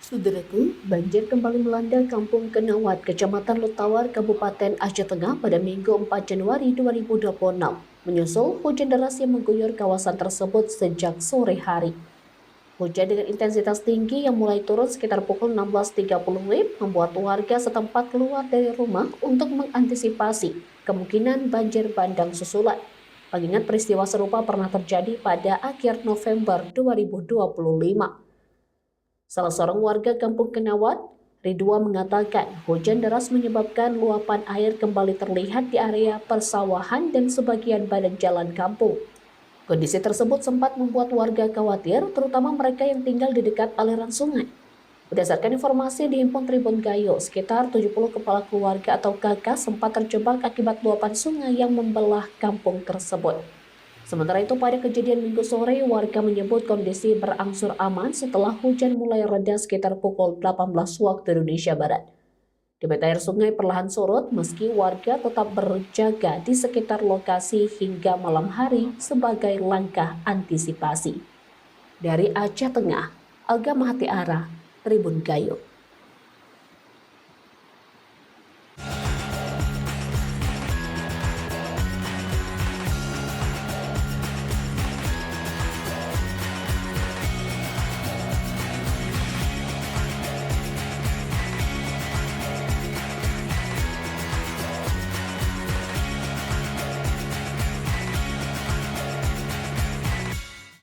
Saudaraku, banjir kembali melanda Kampung Kenawat, Kecamatan Lutawar, Kabupaten Aceh Tengah pada Minggu 4 Januari 2026, menyusul hujan deras yang mengguyur kawasan tersebut sejak sore hari. Hujan dengan intensitas tinggi yang mulai turun sekitar pukul 16.30 WIB membuat warga setempat keluar dari rumah untuk mengantisipasi kemungkinan banjir bandang susulan. Mengingat peristiwa serupa pernah terjadi pada akhir November 2025. Salah seorang warga Kampung Kenawat, Ridwan, mengatakan hujan deras menyebabkan luapan air kembali terlihat di area persawahan dan sebagian badan jalan kampung. Kondisi tersebut sempat membuat warga khawatir, terutama mereka yang tinggal di dekat aliran sungai. Berdasarkan informasi di Himpun Tribun Gayo, sekitar 70 kepala keluarga atau kakak sempat terjebak akibat luapan sungai yang membelah kampung tersebut. Sementara itu, pada kejadian Minggu sore, warga menyebut kondisi berangsur aman setelah hujan mulai reda sekitar pukul 18 waktu Indonesia Barat. Debit air sungai perlahan surut meski warga tetap berjaga di sekitar lokasi hingga malam hari sebagai langkah antisipasi. Dari Aceh Tengah, Alga Mahati Ara, Tribun Gayo.